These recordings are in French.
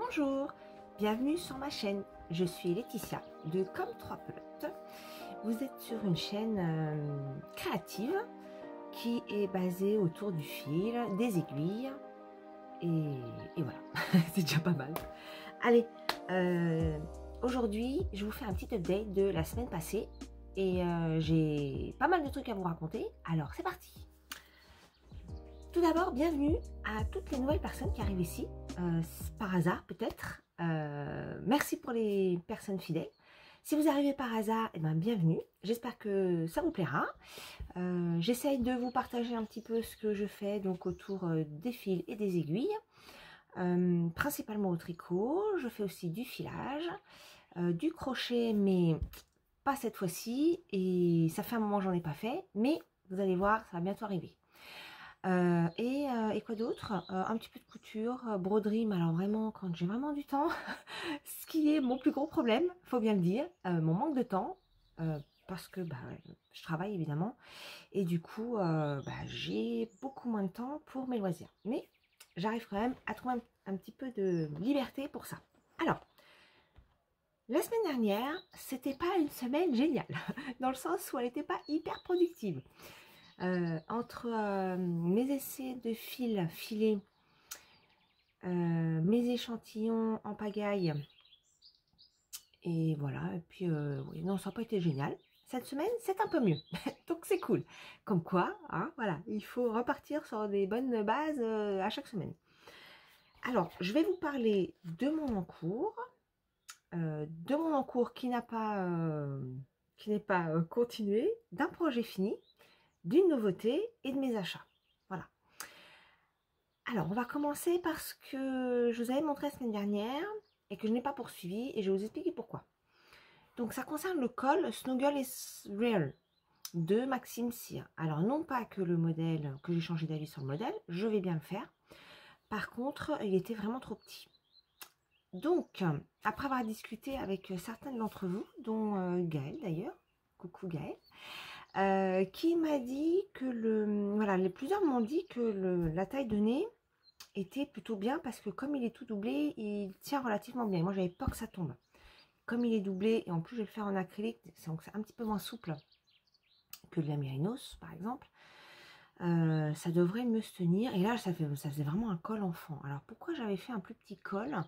Bonjour, bienvenue sur ma chaîne. Je suis Laetitia de Comme 3 Pelotes. Vous êtes sur une chaîne créative qui est basée autour du fil, des aiguilles et voilà, c'est déjà pas mal. Allez, aujourd'hui je vous fais un petit update de la semaine passée et j'ai pas mal de trucs à vous raconter, alors c'est parti. Tout d'abord, bienvenue à toutes les nouvelles personnes qui arrivent ici, par hasard peut-être. Merci pour les personnes fidèles. Si vous arrivez par hasard, eh ben, bienvenue. J'espère que ça vous plaira. J'essaye de vous partager un petit peu ce que je fais donc autour des fils et des aiguilles, principalement au tricot. Je fais aussi du filage, du crochet, mais pas cette fois-ci. Et ça fait un moment que j'en ai pas fait, mais vous allez voir, ça va bientôt arriver. Et quoi d'autre, un petit peu de couture, broderie, mais alors vraiment quand j'ai vraiment du temps, ce qui est mon plus gros problème, faut bien le dire, mon manque de temps, parce que je travaille évidemment, et du coup j'ai beaucoup moins de temps pour mes loisirs, mais j'arrive quand même à trouver un petit peu de liberté pour ça. Alors, la semaine dernière, c'était pas une semaine géniale, dans le sens où elle n'était pas hyper productive. Entre mes essais de fil filé, mes échantillons en pagaille, et voilà, et puis oui, non, ça n'a pas été génial. Cette semaine, c'est un peu mieux, donc c'est cool. Comme quoi, hein, voilà, il faut repartir sur des bonnes bases à chaque semaine. Alors, je vais vous parler de mon encours qui n'a pas, n'est pas continué, d'un projet fini, d'une nouveauté et de mes achats. Voilà. Alors, on va commencer parce que je vous avais montré la semaine dernière et que je n'ai pas poursuivi et je vais vous expliquer pourquoi. Donc, ça concerne le col Snuggle is Real de Maxime Cyr. Alors, non pas que le modèle, que j'ai changé d'avis sur le modèle, je vais bien le faire. Par contre, il était vraiment trop petit. Donc, après avoir discuté avec certaines d'entre vous, dont Gaëlle d'ailleurs, coucou Gaëlle, qui m'a dit que voilà, plusieurs m'ont dit que la taille donnée était plutôt bien parce que comme il est tout doublé, il tient relativement bien. Moi, j'avais peur que ça tombe. Comme il est doublé, et en plus, je vais le faire en acrylique, donc c'est un petit peu moins souple que de la Mérinos, par exemple. Ça devrait mieux se tenir. Et là, ça faisait vraiment un col enfant. Alors, pourquoi j'avais fait un plus petit col?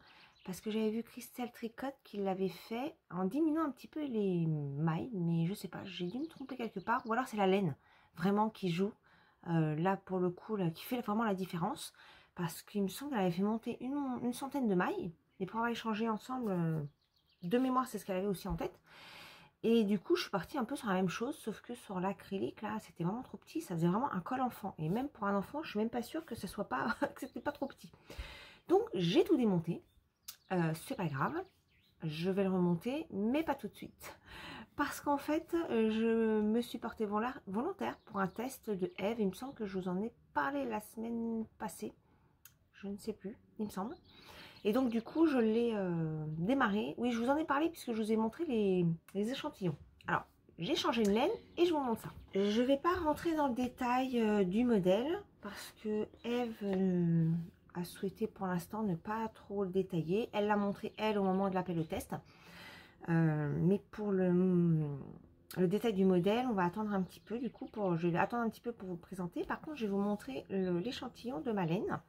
Parce que j'avais vu Christelle Tricotte qui l'avait fait en diminuant un petit peu les mailles. Mais je sais pas, j'ai dû me tromper quelque part. Ou alors, c'est la laine, vraiment, qui joue. Là, pour le coup, là, qui fait vraiment la différence. Parce qu'il me semble qu'elle avait fait monter une centaine de mailles. Et pour avoir échangé ensemble, de mémoire, c'est ce qu'elle avait aussi en tête. Et du coup, je suis partie un peu sur la même chose, sauf que sur l'acrylique, là, c'était vraiment trop petit. Ça faisait vraiment un col enfant. Et même pour un enfant, je suis même pas sûre que ce soit pas, que c'était pas trop petit. Donc, j'ai tout démonté. C'est pas grave. Je vais le remonter, mais pas tout de suite. Parce qu'en fait, je me suis portée volontaire pour un test de Eve. Il me semble que je vous en ai parlé la semaine passée. Je ne sais plus, il me semble. Et donc, du coup, je l'ai démarré. Oui, je vous en ai parlé puisque je vous ai montré les échantillons. Alors, j'ai changé de laine et je vous montre ça. Je ne vais pas rentrer dans le détail du modèle parce que Eve a souhaité pour l'instant ne pas trop le détailler. Elle l'a montré, elle, au moment de l'appel au test. Mais pour le détail du modèle, on va attendre un petit peu. Du coup, je vais attendre un petit peu pour vous le présenter. Par contre, je vais vous montrer l'échantillon de ma laine.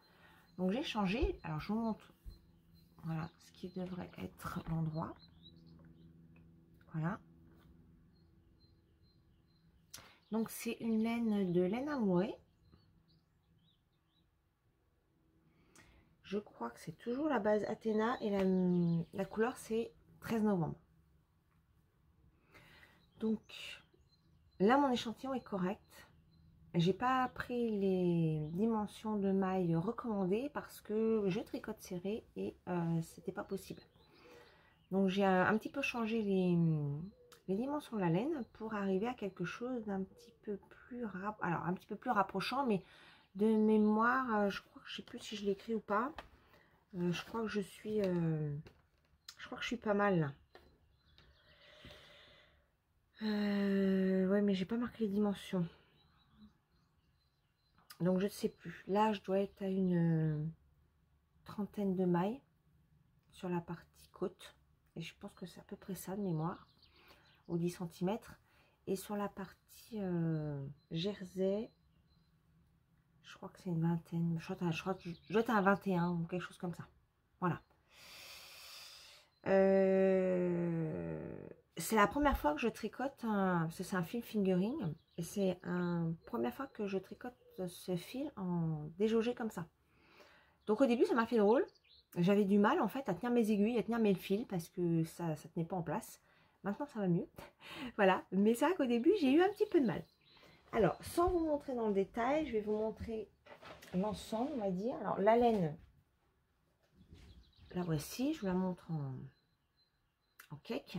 Donc, j'ai changé. Alors, je vous montre. Voilà ce qui devrait être l'endroit. Voilà. Donc c'est une laine de laine amourée. Je crois que c'est toujours la base Athéna et la couleur c'est 13 novembre. Donc là mon échantillon est correct. J'ai pas pris les dimensions de maille recommandées parce que je tricote serré et c'était pas possible. Donc j'ai un petit peu changé les dimensions de la laine pour arriver à quelque chose d'un petit peu plus un petit peu plus rapprochant, mais de mémoire, je crois que je sais plus si je l'ai écrit ou pas. Je crois que je suis pas mal là. Ouais, mais j'ai pas marqué les dimensions. Donc je ne sais plus. Là, je dois être à une trentaine de mailles. sur la partie côte. Et je pense que c'est à peu près ça de mémoire, au 10 cm. Et sur la partie jersey, je crois que c'est une vingtaine. Je crois que je dois être à 21 ou quelque chose comme ça. Voilà. C'est la première fois que je tricote, parce que c'est un fil fingering. Et c'est la première fois que je tricote ce fil en déjaugé comme ça. Donc au début, ça m'a fait drôle. J'avais du mal en fait à tenir mes aiguilles, à tenir mes fils parce que ça tenait pas en place. Maintenant, ça va mieux. Voilà. Mais c'est vrai qu'au début, j'ai eu un petit peu de mal. Alors, sans vous montrer dans le détail, je vais vous montrer l'ensemble, on va dire. Alors, la laine, la voici. Je vous la montre en cake.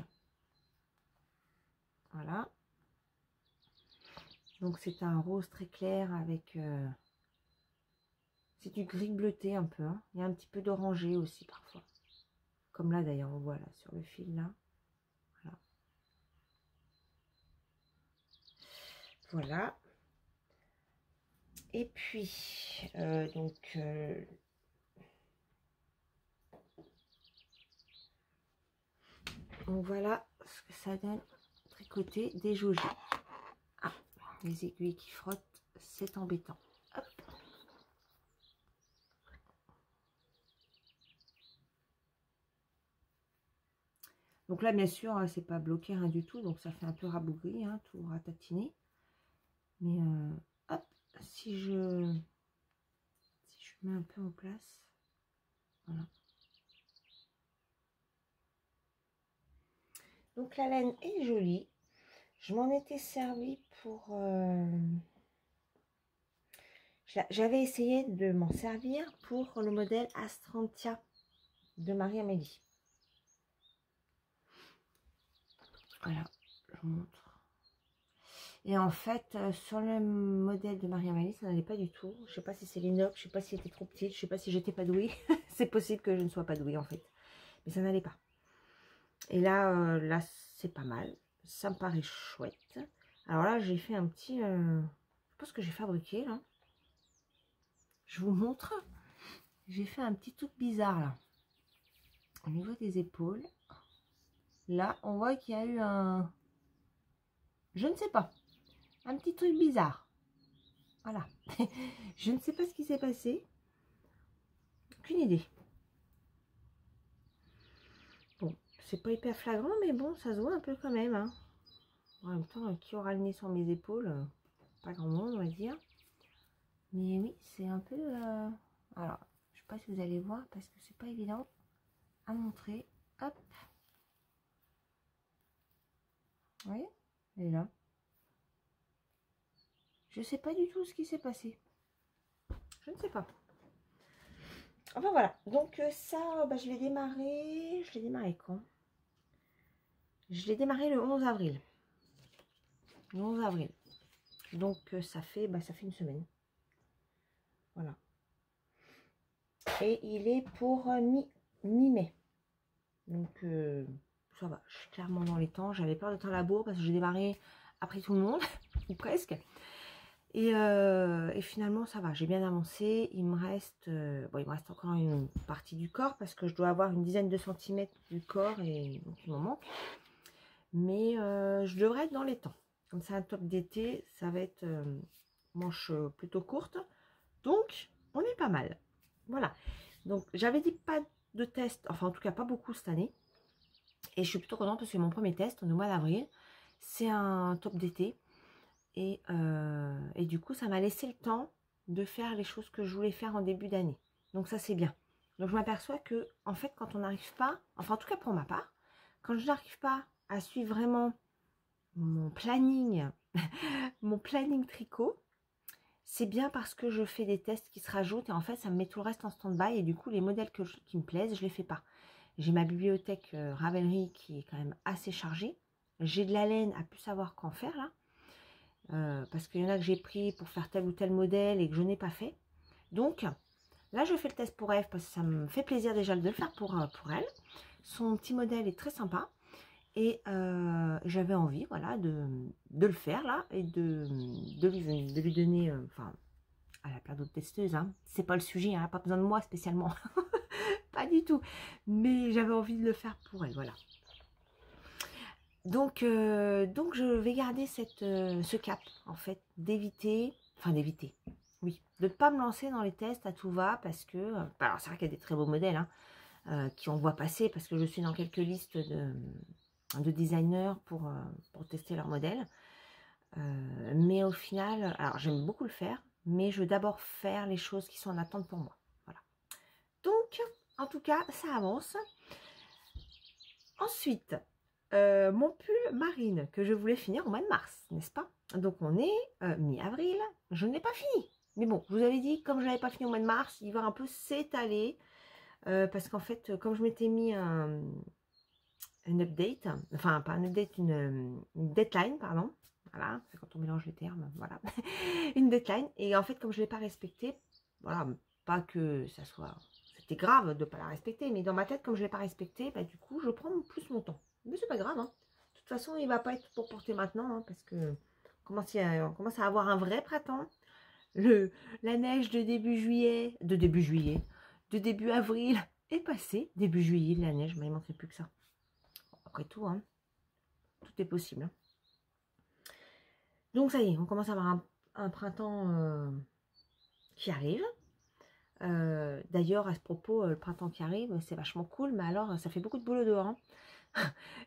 Voilà. Donc, c'est un rose très clair avec... c'est du gris bleuté un peu. Hein. Il y a un petit peu d'orangé aussi parfois. Comme là, d'ailleurs, on voit là sur le fil, là. Voilà. Voilà. Et puis, donc, voilà ce que ça donne tricoté déjaugé. Ah, les aiguilles qui frottent, c'est embêtant. Hop. Donc là, bien sûr, c'est pas bloqué rien du tout, donc ça fait un peu rabougri, hein, tout ratatiné. Mais hop, si je mets un peu en place, voilà. Donc la laine est jolie. Je m'en étais servi pour... j'avais essayé de m'en servir pour le modèle Astrantia de Marie-Amélie. Voilà, je vous montre. Et en fait, sur le modèle de Marie-Amélie, ça n'allait pas du tout. Je sais pas si c'est l'inox, je sais pas si c'était trop petite, je sais pas si j'étais pas douée. C'est possible que je ne sois pas douée en fait. Mais ça n'allait pas. Et là, là c'est pas mal. Ça me paraît chouette. Alors là, j'ai fait un petit... je sais pas ce que j'ai fabriqué là. Je vous montre. J'ai fait un petit truc bizarre là. Au niveau des épaules. Là, on voit qu'il y a eu un... Je ne sais pas. Un petit truc bizarre. Voilà. Je ne sais pas ce qui s'est passé. Aucune idée. Bon, c'est pas hyper flagrant, mais bon, ça se voit un peu quand même. Hein. En même temps, qui aura le nez sur mes épaules? Pas grand monde, on va dire. Mais oui, c'est un peu... Alors, je sais pas si vous allez voir, parce que c'est pas évident à montrer. Hop. Vous voyez? Elle est là. Je sais pas du tout ce qui s'est passé. Je ne sais pas. Enfin voilà. Donc ça, bah, je l'ai démarré. Je l'ai démarré quand? Je l'ai démarré le 11 avril. Le 11 avril. Donc ça fait une semaine. Voilà. Et il est pour mi-mai. Donc ça va, je suis clairement dans les temps. J'avais peur d'être à la bourre parce que j'ai démarré après tout le monde, ou presque. Et finalement ça va, j'ai bien avancé. Il me reste bon, il me reste encore une partie du corps parce que je dois avoir une dizaine de centimètres du corps et donc il m'en manque. Mais je devrais être dans les temps. Comme c'est un top d'été, ça va être manche plutôt courte. Donc on est pas mal. Voilà. Donc j'avais dit pas de test, enfin en tout cas pas beaucoup cette année. Et je suis plutôt contente parce que mon premier test, on est au mois d'avril. C'est un top d'été. Et du coup, ça m'a laissé le temps de faire les choses que je voulais faire en début d'année. Donc ça, c'est bien. Donc je m'aperçois que, en fait, quand on n'arrive pas, enfin en tout cas pour ma part, quand je n'arrive pas à suivre vraiment mon planning, mon planning tricot, c'est bien parce que je fais des tests qui se rajoutent et en fait, ça me met tout le reste en stand-by et du coup, les modèles qui me plaisent, je les fais pas. J'ai ma bibliothèque Ravelry qui est quand même assez chargée. J'ai de la laine à plus savoir qu'en faire là. Parce qu'il y en a que j'ai pris pour faire tel ou tel modèle et que je n'ai pas fait. Donc, là, je fais le test pour Eve parce que ça me fait plaisir déjà de le faire pour elle. Son petit modèle est très sympa. Et j'avais envie, voilà, de le faire là et de lui donner, enfin, elle a plein d'autres testeuses, hein. C'est pas le sujet, hein, pas besoin de moi spécialement. Pas du tout. Mais j'avais envie de le faire pour elle, voilà. Donc je vais garder ce cap, en fait, d'éviter, oui, de ne pas me lancer dans les tests à tout va, parce que, alors c'est vrai qu'il y a des très beaux modèles, hein, qui on voit passer, parce que je suis dans quelques listes de designers pour tester leur modèle. Mais au final, alors j'aime beaucoup le faire, mais je veux d'abord faire les choses qui sont en attente pour moi. Voilà. Donc, en tout cas, ça avance. Ensuite, mon pull marine que je voulais finir au mois de mars, n'est-ce pas? Donc on est mi-avril, je n'ai pas fini. Mais bon, je vous avais dit, comme je n'avais pas fini au mois de mars, il va un peu s'étaler. Parce qu'en fait, comme je m'étais mis un update, enfin pas un update, une deadline, pardon. Voilà, c'est quand on mélange les termes, voilà. Une deadline. Et en fait, comme je ne l'ai pas respectée, voilà, pas que ça soit... C'était grave de ne pas la respecter, mais dans ma tête, comme je ne l'ai pas respectée, bah, du coup, je prends plus mon temps. Mais c'est pas grave, hein. De toute façon, il ne va pas être pour porter maintenant, hein, parce que on commence à avoir un vrai printemps. La neige de début juillet, de début avril est passée. Début juillet, la neige, mais il ne manquerait plus que ça. Après tout, hein, tout est possible. Hein. Donc ça y est, on commence à avoir un printemps qui arrive. D'ailleurs, à ce propos, le printemps qui arrive, c'est vachement cool, mais alors ça fait beaucoup de boulot dehors. Hein.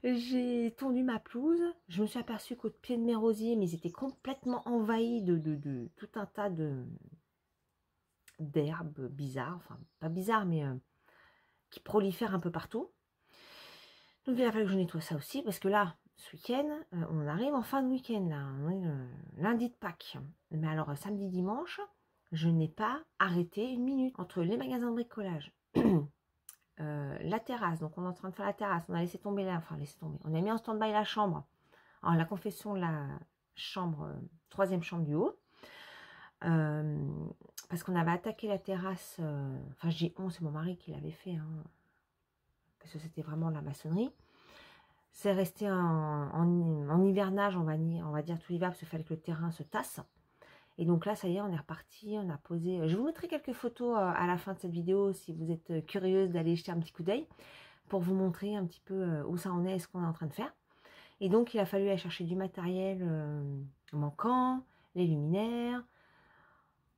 J'ai tondu ma pelouse, je me suis aperçue qu'au pied de mes rosiers, mais ils étaient complètement envahis de tout un tas d'herbes bizarres, enfin pas bizarres, mais qui prolifèrent un peu partout. Donc il a fallu que je nettoie ça aussi, parce que là, ce week-end, on arrive en fin de week-end, là, on est lundi de Pâques. Mais alors, samedi, dimanche, je n'ai pas arrêté une minute entre les magasins de bricolage, la terrasse, donc on est en train de faire la terrasse, on a laissé tomber là, enfin laissé tomber, on a mis en stand-by la chambre, alors la confession de la chambre, troisième chambre du haut, parce qu'on avait attaqué la terrasse, enfin je dis on, c'est mon mari qui l'avait fait, hein, parce que c'était vraiment la maçonnerie. C'est resté en hivernage, on va dire tout l'hiver, parce qu'il fallait que le terrain se tasse. Et donc là, ça y est, on est reparti, on a posé... Je vous mettrai quelques photos à la fin de cette vidéo, si vous êtes curieuse d'aller jeter un petit coup d'œil, pour vous montrer un petit peu où ça en est et ce qu'on est en train de faire. Et donc, il a fallu aller chercher du matériel manquant, les luminaires,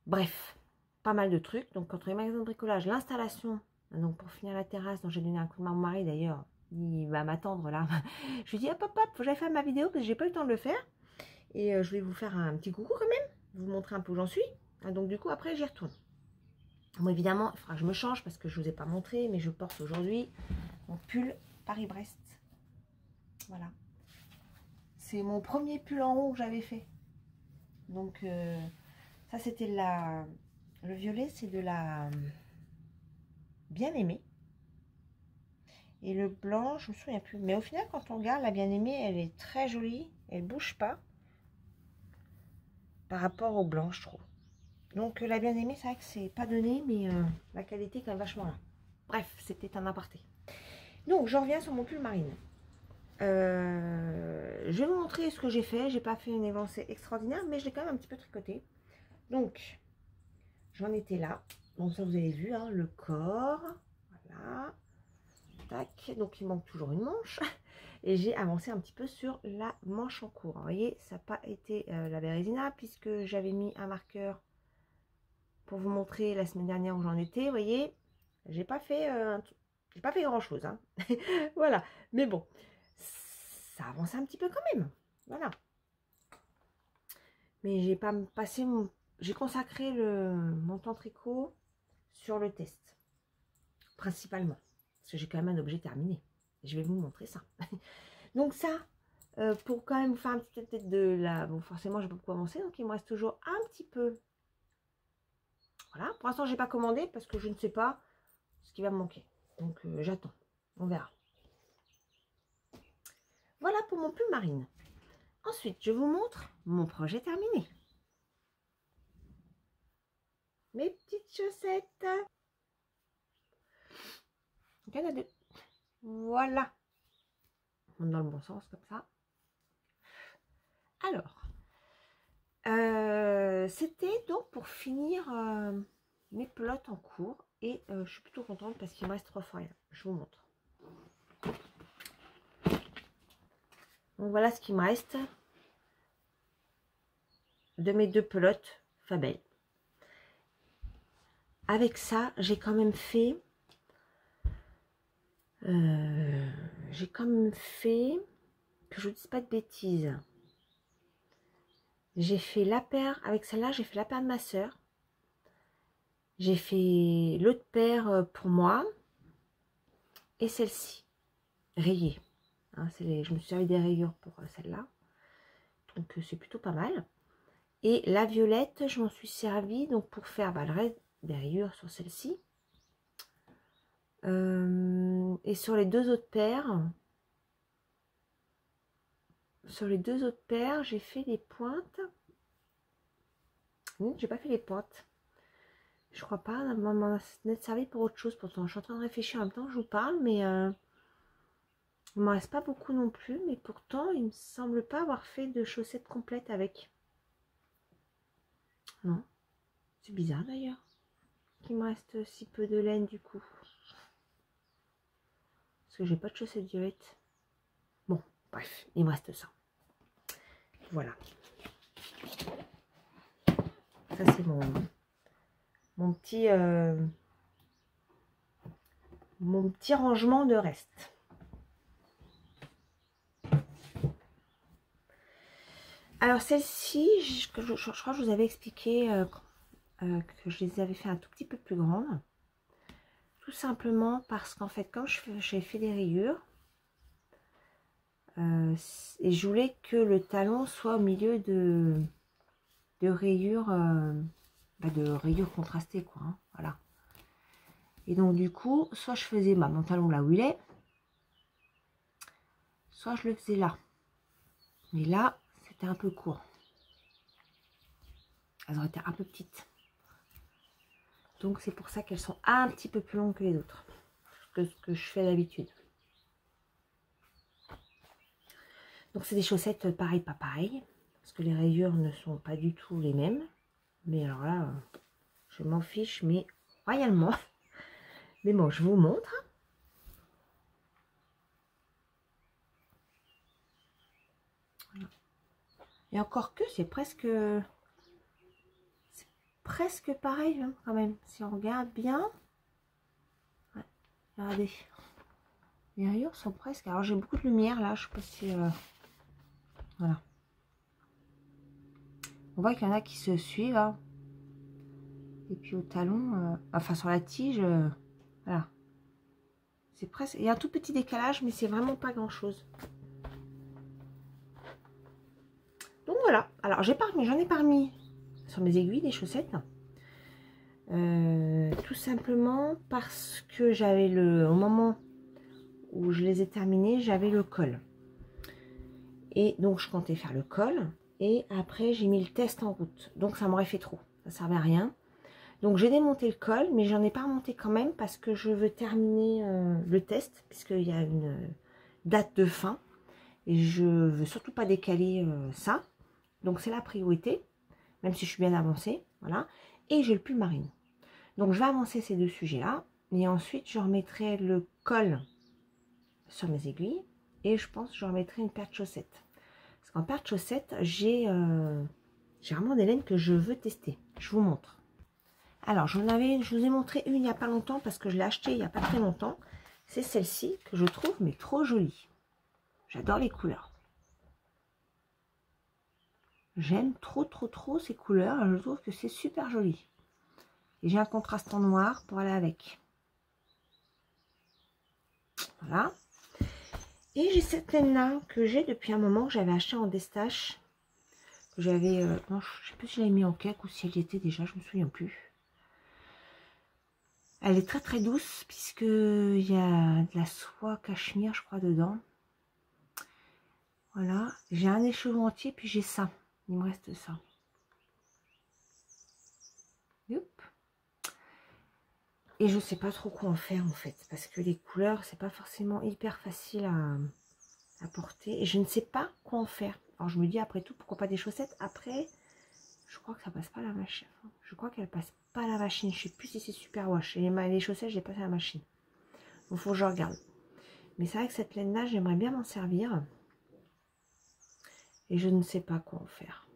bref, pas mal de trucs. Donc, entre les magasins de bricolage, l'installation, donc pour finir la terrasse, dont j'ai donné un coup de main à mon mari d'ailleurs, il va m'attendre là. Je lui dis hop hop hop, faut que j'aille faire ma vidéo parce que j'ai pas eu le temps de le faire. Et je vais vous faire un petit coucou quand même, vous montrer un peu où j'en suis. Donc du coup après j'y retourne. Bon évidemment, il faudra que je me change parce que je vous ai pas montré, mais je porte aujourd'hui mon pull Paris-Brest. Voilà. C'est mon premier pull en haut que j'avais fait. Donc ça c'était le violet, c'est de la bien-aimée. Et le blanc, je me souviens plus. Mais au final, quand on regarde, la bien-aimée, elle est très jolie. Elle bouge pas par rapport au blanc, je trouve. Donc la bien-aimée, c'est vrai que c'est pas donné, mais la qualité est quand même vachement là. Bref, c'était un aparté. Donc, je reviens sur mon pull marine. Je vais vous montrer ce que j'ai fait. J'ai pas fait une élancée extraordinaire, mais je l'ai quand même un petit peu tricoté. Donc, j'en étais là. Donc ça, vous avez vu, hein, le corps. Voilà. Tac. Donc, il manque toujours une manche. Et j'ai avancé un petit peu sur la manche en cours. Vous voyez, ça n'a pas été la bérésina, puisque j'avais mis un marqueur pour vous montrer la semaine dernière où j'en étais. Vous voyez, j'ai pas fait grand chose, hein. Voilà, mais bon, ça avance un petit peu quand même, voilà. Mais j'ai pas passé j'ai consacré mon temps tricot sur le test principalement, parce que j'ai quand même un objet terminé. Je vais vous montrer ça. Donc ça, pour quand même vous faire un petit tête de la... Bon, forcément, je vais pas beaucoup avancer, donc il me reste toujours un petit peu. Voilà, pour l'instant, j'ai pas commandé parce que je ne sais pas ce qui va me manquer. Donc, j'attends. On verra. Voilà pour mon pull marine. Ensuite, je vous montre mon projet terminé. Mes petites chaussettes. Il y en a deux. Voilà. On est dans le bon sens, comme ça. Alors, c'était donc pour finir mes pelotes en cours et je suis plutôt contente parce qu'il me reste 3 fois rien. Je vous montre. Donc voilà ce qui me reste de mes 2 pelotes Fabel. Avec ça, j'ai quand même fait que je ne dise pas de bêtises. J'ai fait la paire, avec celle-là, j'ai fait la paire de ma soeur. J'ai fait l'autre paire pour moi. Et celle-ci, rayée. Hein, je me suis servi des rayures pour celle-là. Donc c'est plutôt pas mal. Et la violette, je m'en suis servi donc pour faire le reste des rayures sur celle-ci. Et sur les 2 autres paires, j'ai fait des pointes. Oui, j'ai pas fait les pointes. Je crois pas m'en être servi pour autre chose. Pourtant, je suis en train de réfléchir en même temps que je vous parle, mais il ne m'en reste pas beaucoup non plus. Mais pourtant, il me semble pas avoir fait de chaussettes complètes avec. Non, c'est bizarre d'ailleurs qu'il me reste si peu de laine du coup. Parce que j'ai pas de chaussettes violettes. Bon, bref, il me reste ça. Voilà. Ça c'est mon petit rangement de reste. Alors celle-ci, je crois que je vous avais expliqué que je les avais fait un tout petit peu plus grandes. Tout simplement parce qu'en fait, quand j'ai fait des rayures, et je voulais que le talon soit au milieu de rayures, de rayures contrastées, quoi. Hein, voilà. Et donc du coup, soit je faisais mon talon là où il est, soit je le faisais là. Mais là, c'était un peu court. Elles auraient été un peu petites. Donc c'est pour ça qu'elles sont un petit peu plus longues que les autres. Que ce que je fais d'habitude. Donc c'est des chaussettes pareil, pas pareil. Parce que les rayures ne sont pas du tout les mêmes. Mais alors là, je m'en fiche, mais royalement. Mais bon, je vous montre. Voilà. Et encore que c'est presque pareil hein, quand même. Si on regarde bien. Ouais, regardez. Les rayures sont presque. Alors j'ai beaucoup de lumière là. Je sais pas si. Voilà. On voit qu'il y en a qui se suivent. Hein. Et puis au talon, enfin sur la tige, voilà. C'est presque. Il y a un tout petit décalage, mais c'est vraiment pas grand chose. Donc voilà. Alors j'en ai pas remis sur mes aiguilles des chaussettes. Tout simplement parce que j'avais au moment où je les ai terminées, j'avais le col. Et donc je comptais faire le col. Et après j'ai mis le test en route. Donc ça m'aurait fait trop. Ça servait à rien. Donc j'ai démonté le col, mais j'en ai pas remonté quand même parce que je veux terminer le test, puisqu'il y a une date de fin. Et je veux surtout pas décaler ça. Donc c'est la priorité, même si je suis bien avancée. Voilà. Et j'ai le pull marine. Donc je vais avancer ces 2 sujets-là. Et ensuite je remettrai le col sur mes aiguilles. Et je pense que je remettrai une paire de chaussettes. Parce qu'en paire de chaussettes, j'ai vraiment des laines que je veux tester. Je vous montre. Alors, je vous ai montré une il n'y a pas longtemps parce que je l'ai achetée il n'y a pas très longtemps. C'est celle-ci que je trouve mais trop jolie. J'adore les couleurs. J'aime trop ces couleurs. Je trouve que c'est super joli. Et j'ai un contraste en noir pour aller avec. Voilà. Et j'ai cette laine-là que j'ai depuis un moment que j'avais acheté en destache. Que j'avais... non, je sais plus si je l'avais mis en cake ou si elle y était déjà, je me souviens plus. Elle est très douce puisque il y a de la soie cachemire je crois dedans. Voilà, j'ai un écheveau entier puis j'ai ça. Il me reste ça. Youp. Et je sais pas trop quoi en faire en fait parce que les couleurs c'est pas forcément hyper facile à porter et je ne sais pas quoi en faire. Alors je me dis après tout pourquoi pas des chaussettes. Après Je crois que ça passe pas à la machine. Je crois qu'elle passe pas à la machine. Je sais plus si c'est super wash. Et les chaussettes, j'ai passé à la machine. Il faut que je regarde. Mais c'est vrai que cette laine-là, j'aimerais bien m'en servir. Et je ne sais pas quoi en faire.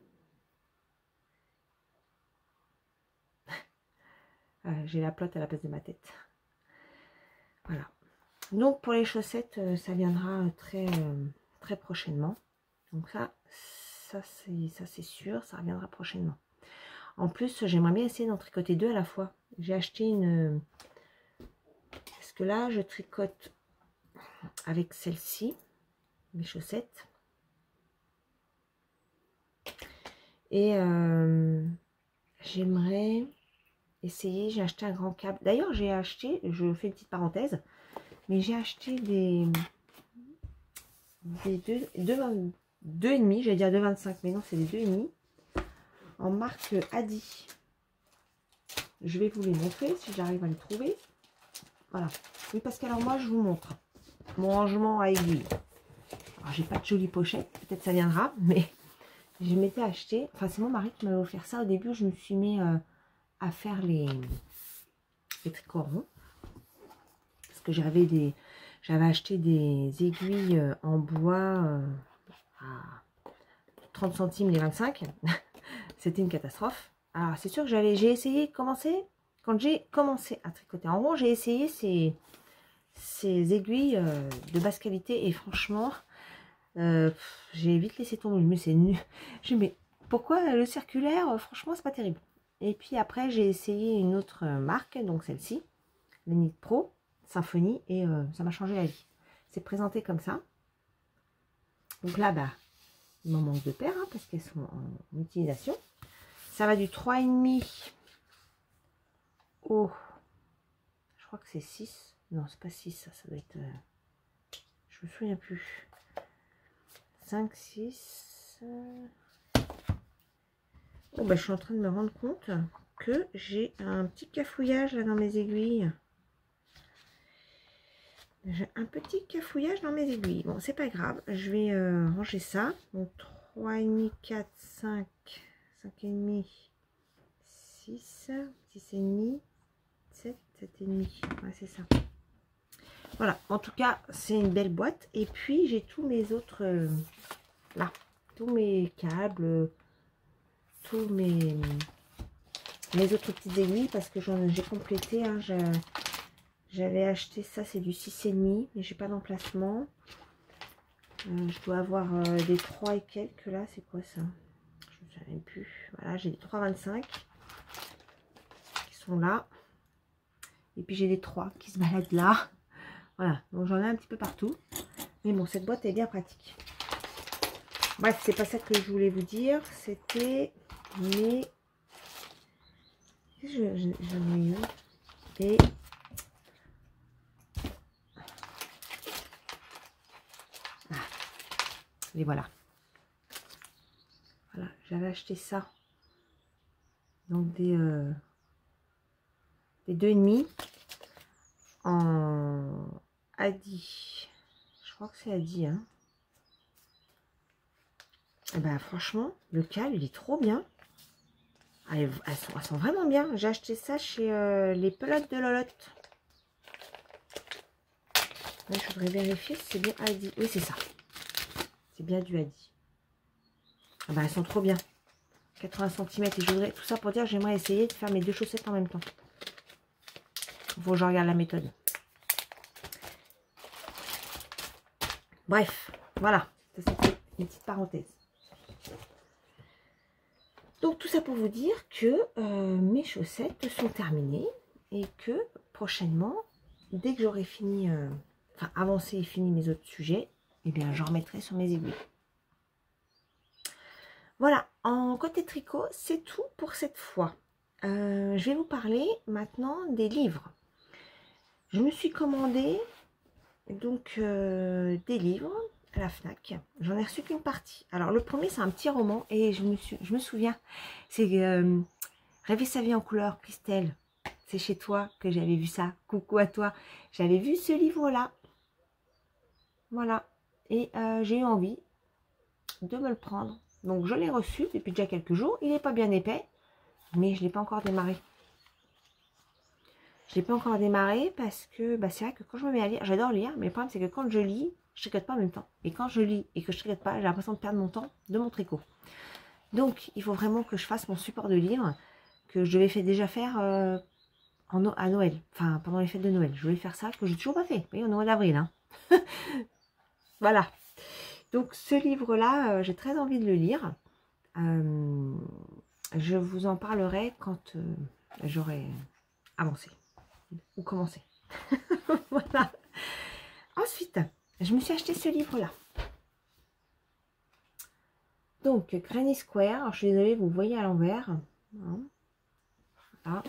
J'ai la plotte à la place de ma tête. Voilà. Donc pour les chaussettes, ça viendra très prochainement. Donc ça c'est sûr, ça reviendra prochainement. En plus, j'aimerais bien essayer d'en tricoter deux à la fois. J'ai acheté une... Parce que là, je tricote avec celle-ci, mes chaussettes. Et j'aimerais essayer, j'ai acheté un grand câble. D'ailleurs, j'ai acheté, je fais une petite parenthèse, mais j'ai acheté des 2,5, j'allais dire 2,25, mais non, c'est des 2,5 en marque Adi. Je vais vous les montrer si j'arrive à les trouver. Voilà. Oui, parce qu'alors moi, je vous montre mon rangement à aiguille. Alors, j'ai pas de jolie pochette, peut-être ça viendra, mais je m'étais acheté, enfin, c'est mon mari qui m'avait offert ça. Au début, je me suis mis à faire les tricots ronds. Parce que j'avais acheté des aiguilles en bois à 30 centimes les 25. C'était une catastrophe. Alors, c'est sûr que j'ai essayé de commencer. Quand j'ai commencé à tricoter en rond, j'ai essayé ces aiguilles de basse qualité. Et franchement, j'ai vite laissé tomber. Mais c'est nul. Mais pourquoi le circulaire, franchement, c'est pas terrible. Et puis après, j'ai essayé une autre marque, donc celle-ci, la Knit Pro Symphonie, et ça m'a changé la vie. C'est présenté comme ça. Donc là, bah, il m'en manque deux paires, hein, parce qu'elles sont en utilisation. Ça va du 3,5 au... Je crois que c'est 6. Non, c'est pas 6, ça doit être... je me souviens plus. 5, 6... Oh, bah, je suis en train de me rendre compte que j'ai un petit cafouillage là dans mes aiguilles. J'ai un petit cafouillage dans mes aiguilles. Bon, c'est pas grave. Je vais ranger ça. Donc 3,5, 4, 5, 5,5, 6, 6,5, 7, 7,5. Ouais, c'est ça. Voilà. En tout cas, c'est une belle boîte. Et puis, j'ai tous mes autres... là. Tous mes câbles. Tous mes autres petites aiguilles. Parce que j'ai complété. Hein, j'avais acheté ça, c'est du 6,5, mais j'ai pas d'emplacement. Je dois avoir des 3 et quelques là, c'est quoi ça? Je ne sais même plus. Voilà, j'ai des 3,25 qui sont là. Et puis j'ai des 3 qui se baladent là. Voilà, donc j'en ai un petit peu partout. Mais bon, cette boîte est bien pratique. Bref, c'est pas ça que je voulais vous dire. C'était mes... J'en ai eu. Et... Et voilà. Voilà, j'avais acheté ça. Donc des 2,5 en Adi. Je crois que c'est Adi. Hein. Et ben franchement, le câble, il est trop bien. Elles sont vraiment bien. J'ai acheté ça chez les pelotes de Lolotte. Là, je voudrais vérifier si c'est bien Adi. Oui, c'est ça. C'est bien du Adi. Ah bah, elles sont trop bien. 80 cm. Et je voudrais, tout ça pour dire, j'aimerais essayer de faire mes deux chaussettes en même temps. Il faut que je regarde la méthode. Bref, voilà. Ça, c'était une petite parenthèse. Donc, tout ça pour vous dire que mes chaussettes sont terminées. Et que, prochainement, dès que j'aurai fini, enfin, avancé et fini mes autres sujets, eh bien, j'en remettrai sur mes aiguilles. Voilà, en côté tricot, c'est tout pour cette fois. Je vais vous parler maintenant des livres. Je me suis commandé donc des livres à la Fnac. J'en ai reçu qu'une partie. Alors le premier, c'est un petit roman et je me souviens, c'est Rêver sa vie en couleur, Christelle. C'est chez toi que j'avais vu ça. Coucou à toi. J'avais vu ce livre-là. Voilà. Et j'ai eu envie de me le prendre Donc je l'ai reçu depuis déjà quelques jours. Il n'est pas bien épais, mais je ne l'ai pas encore démarré. Je ne l'ai pas encore démarré parce que bah, c'est vrai que quand je me mets à lire, j'adore lire, mais le problème c'est que quand je lis, je ne tricote pas en même temps. Et quand je lis et que je ne tricote pas, j'ai l'impression de perdre mon temps de mon tricot. Donc il faut vraiment que je fasse mon support de livre que je devais déjà faire à Noël, enfin pendant les fêtes de Noël. Je voulais faire ça, que je n'ai toujours pas fait. Vous voyez, au mois d'avril. Hein. Voilà. Donc ce livre-là, j'ai très envie de le lire. Je vous en parlerai quand j'aurai avancé ou commencé. Voilà. Ensuite, je me suis acheté ce livre-là. Donc, Granny Square. Alors, je suis désolée, vous voyez à l'envers. Voilà.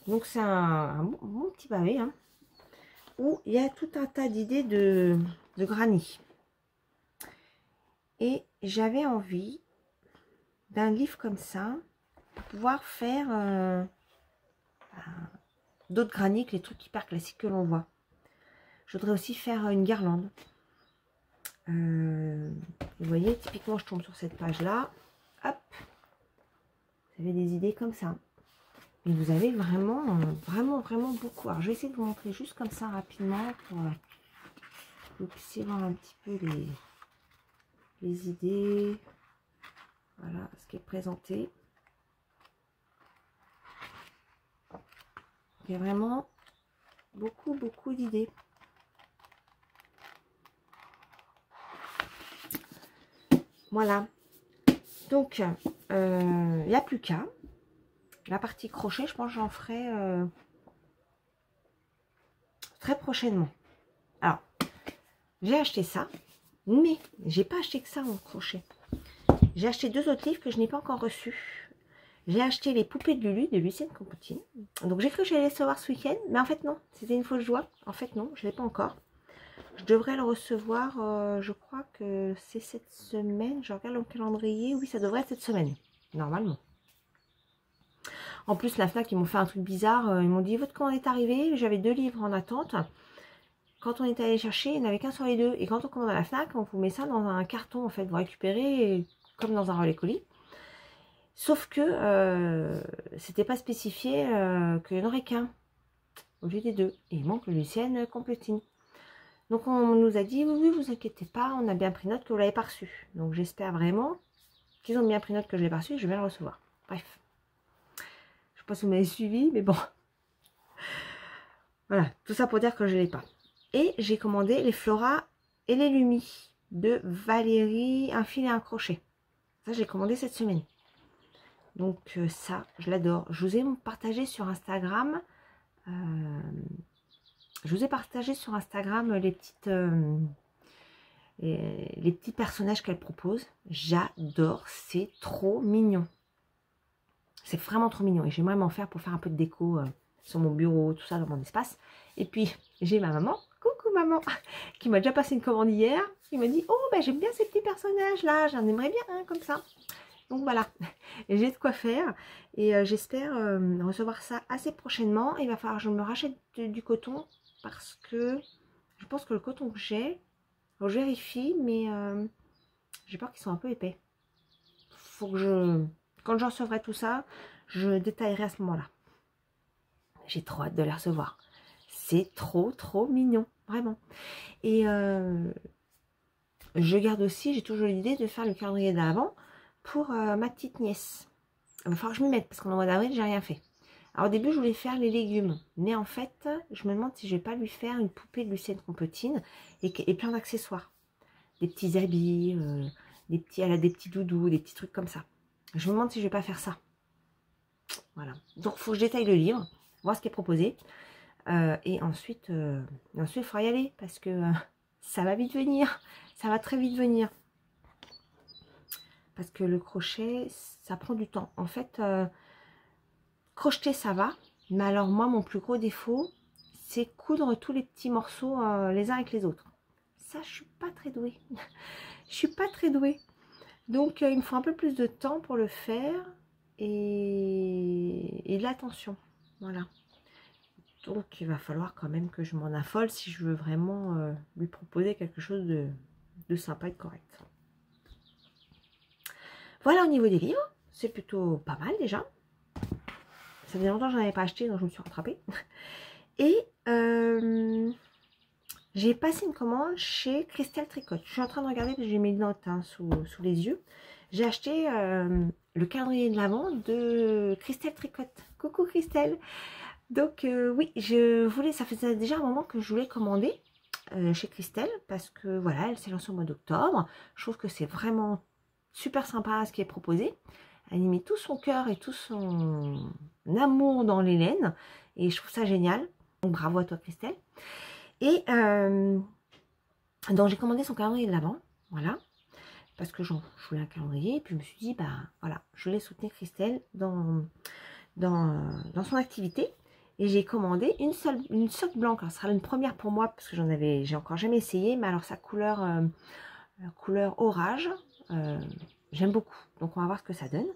Donc, c'est un bon petit pavé. Hein, où il y a tout un tas d'idées de Granny. Et j'avais envie d'un livre comme ça pour pouvoir faire d'autres Granny que les trucs hyper classiques que l'on voit. Je voudrais aussi faire une guirlande. Vous voyez, typiquement, je tombe sur cette page-là. Hop. Vous avez des idées comme ça. Et vous avez vraiment, vraiment beaucoup. Alors, je vais essayer de vous montrer juste comme ça rapidement pour que vous puissiez voir un petit peu les idées. Voilà ce qui est présenté. Il y a vraiment beaucoup d'idées. Voilà. Donc, il n'y a plus qu'à. La partie crochet, je pense que j'en ferai très prochainement. Alors, j'ai acheté ça, mais j'ai pas acheté que ça en crochet. J'ai acheté 2 autres livres que je n'ai pas encore reçus. J'ai acheté les poupées de Lulu de Lucienne Compotine. Donc j'ai cru que j'allais les recevoir ce week-end, mais en fait non, c'était une fausse joie. En fait non, je ne l'ai pas encore. Je devrais le recevoir, je crois que c'est cette semaine. Je regarde le calendrier, oui ça devrait être cette semaine, normalement. En plus la FNAC ils m'ont fait un truc bizarre, ils m'ont dit votre commande est arrivée, j'avais 2 livres en attente. Quand on est allé chercher, il n'y en avait qu'un sur les 2. Et quand on commande à la FNAC, on vous met ça dans un carton en fait, vous récupérez comme dans un relais colis. Sauf que c'était pas spécifié qu'il n'y en aurait qu'un au lieu des 2. Et il manque le Lucienne Compotine. Donc on nous a dit, oui, vous inquiétez pas, on a bien pris note que vous l'avez pas reçu. Donc j'espère vraiment qu'ils ont bien pris note que je l'ai pas reçu et je vais le recevoir. Bref. Je sais pas si vous m'avez suivi, mais bon. Voilà, tout ça pour dire que je ne l'ai pas. Et j'ai commandé les Flora et les Lumi de Valérie, un fil et un crochet. Ça, j'ai commandé cette semaine. Donc ça, je l'adore. Je vous ai partagé sur Instagram. Je vous ai partagé sur Instagram les petits personnages qu'elle propose. J'adore, c'est trop mignon. C'est vraiment trop mignon. Et j'aimerais m'en faire pour faire un peu de déco sur mon bureau, tout ça, dans mon espace. Et puis, j'ai ma maman, coucou maman, qui m'a déjà passé une commande hier. Il m'a dit, oh, ben, j'aime bien ces petits personnages-là, j'en aimerais bien un comme ça. Donc voilà, j'ai de quoi faire et j'espère recevoir ça assez prochainement. Il va falloir que je me rachète du coton parce que je pense que le coton que j'ai, je vérifie, mais j'ai peur qu'ils soient un peu épais. Faut que quand je recevrai tout ça, je détaillerai à ce moment-là. J'ai trop hâte de les recevoir. C'est trop mignon, vraiment. Et je garde aussi, j'ai toujours l'idée de faire le calendrier d'avant pour ma petite nièce. Il va falloir que je m'y mette parce qu'en mois d'avril, j'ai rien fait. Alors au début, je voulais faire les légumes. Mais en fait, je me demande si je vais pas lui faire une poupée de Lucienne Compotine et plein d'accessoires. Des petits habits, elle a des petits doudous, des petits trucs comme ça. Je me demande si je vais pas faire ça. Voilà. Donc, il faut que je détaille le livre, voir ce qui est proposé. Et ensuite, il faudra y aller parce que ça va vite venir. Ça va très vite venir. Parce que le crochet, ça prend du temps. En fait, crocheter, ça va. Mais alors, moi, mon plus gros défaut, c'est coudre tous les petits morceaux les uns avec les autres. Ça, je suis pas très douée. Je suis pas très douée. Donc, il me faut un peu plus de temps pour le faire. Et de l'attention. Voilà. Donc, il va falloir quand même que je m'en affole si je veux vraiment lui proposer quelque chose de sympa et de correct. Voilà au niveau des livres, c'est plutôt pas mal déjà. Ça faisait longtemps que je n'en avais pas acheté, donc je me suis rattrapée. Et j'ai passé une commande chez Christelle Tricotte. Je suis en train de regarder parce que j'ai mes notes hein, sous les yeux. J'ai acheté le calendrier de l'Avent de Christelle Tricotte. Coucou Christelle. Donc oui, je voulais, ça faisait déjà un moment que je voulais commander chez Christelle parce que voilà, elle s'est lancée au mois d'octobre. Je trouve que c'est vraiment super sympa ce qui est proposé. Elle y met tout son cœur et tout son amour dans les laines et je trouve ça génial. Donc bravo à toi Christelle. Et donc j'ai commandé son calendrier de l'Avent, voilà, parce que je voulais un calendrier, et puis je me suis dit, bah voilà, je voulais soutenir Christelle dans son activité, et j'ai commandé une socle blanche. Alors, ce sera une première pour moi, parce que j'ai encore jamais essayé, mais alors sa couleur, orage, j'aime beaucoup, donc on va voir ce que ça donne,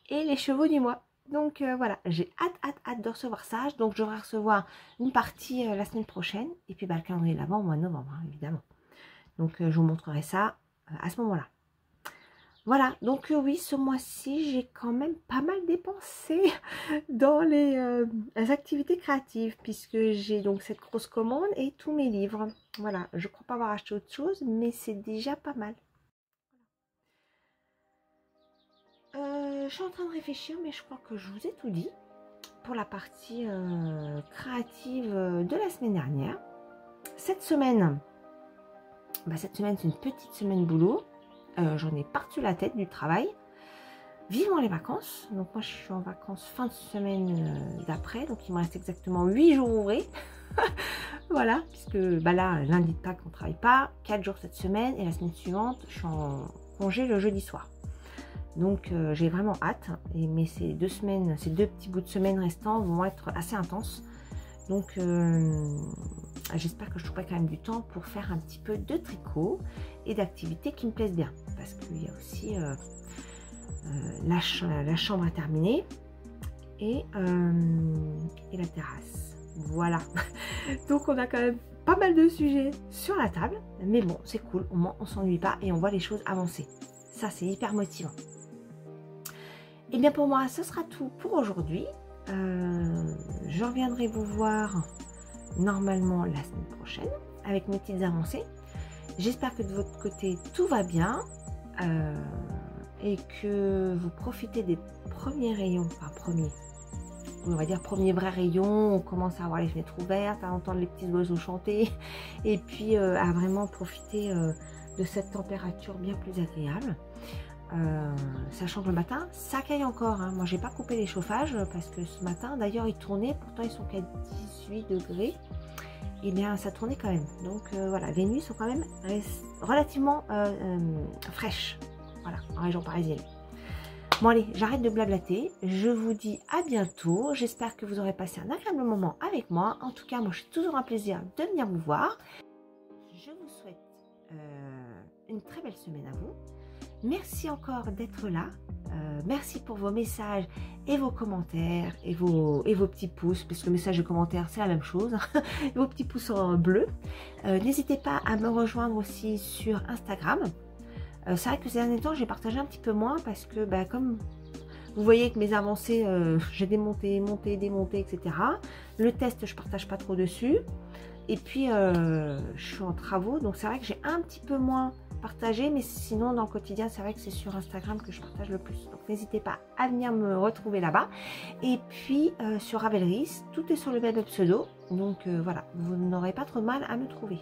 et les chevaux du mois. Donc voilà, j'ai hâte de recevoir ça. Donc je vais recevoir une partie la semaine prochaine. Et puis bah, le calendrier de l'Avent au mois de novembre, hein, évidemment. Donc je vous montrerai ça à ce moment-là. Voilà, donc oui, ce mois-ci, j'ai quand même pas mal dépensé dans les activités créatives. Puisque j'ai donc cette grosse commande et tous mes livres. Voilà, je ne crois pas avoir acheté autre chose, mais c'est déjà pas mal. Je suis en train de réfléchir, mais je crois que je vous ai tout dit pour la partie créative de la semaine dernière. Cette semaine, c'est une petite semaine boulot. J'en ai par-dessus la tête du travail. Vivement les vacances. Donc moi, je suis en vacances fin de semaine d'après. Donc il me reste exactement 8 jours ouvrés. Voilà, puisque là, lundi de Pâques, on ne travaille pas. 4 jours cette semaine. Et la semaine suivante, je suis en congé le jeudi soir. Donc j'ai vraiment hâte, mais ces 2 semaines, ces 2 petits bouts de semaine restants vont être assez intenses. Donc j'espère que je trouverai quand même du temps pour faire un petit peu de tricot et d'activités qui me plaisent bien. Parce qu'il y a aussi la chambre à terminer et la terrasse. Voilà. Donc on a quand même pas mal de sujets sur la table. Mais bon, c'est cool, au moins on s'ennuie pas et on voit les choses avancer. Ça, c'est hyper motivant. Et bien pour moi, ce sera tout pour aujourd'hui. Je reviendrai vous voir normalement la semaine prochaine avec mes petites avancées. J'espère que de votre côté, tout va bien et que vous profitez des premiers rayons, enfin on va dire premiers vrais rayons. On commence à avoir les fenêtres ouvertes, à entendre les petits oiseaux chanter et puis à vraiment profiter de cette température bien plus agréable. Sachant que le matin ça caille encore hein. Moi j'ai pas coupé les chauffages parce que ce matin d'ailleurs ils tournaient, pourtant ils sont qu'à 18 degrés, et bien ça tournait quand même. Donc voilà, les nuits sont quand même relativement fraîches, voilà, en région parisienne. Bon allez, j'arrête de blablater, je vous dis à bientôt. J'espère que vous aurez passé un agréable moment avec moi. En tout cas, moi je suis toujours un plaisir de venir vous voir. Je vous souhaite une très belle semaine à vous. Merci encore d'être là. Merci pour vos messages et vos commentaires et vos petits pouces, puisque messages et commentaires c'est la même chose. Vos petits pouces en bleu. N'hésitez pas à me rejoindre aussi sur Instagram. C'est vrai que ces derniers temps j'ai partagé un petit peu moins parce que comme vous voyez que mes avancées, j'ai démonté, monté, démonté, etc. Le test je partage pas trop dessus. Et puis je suis en travaux, donc c'est vrai que j'ai un petit peu moins partagé, mais sinon dans le quotidien c'est vrai que c'est sur Instagram que je partage le plus. Donc n'hésitez pas à venir me retrouver là-bas. Et puis sur Ravelry, tout est sur le même pseudo, donc voilà, vous n'aurez pas trop de mal à me trouver.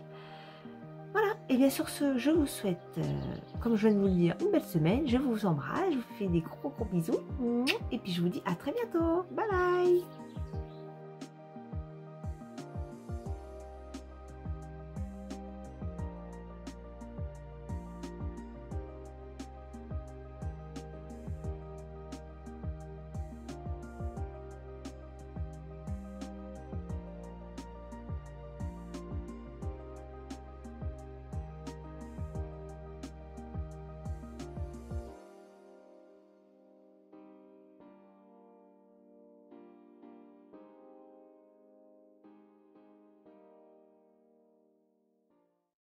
Voilà, et bien sur ce, je vous souhaite, comme je viens de vous le dire, une belle semaine. Je vous embrasse, je vous fais des gros bisous, et puis je vous dis à très bientôt. Bye bye.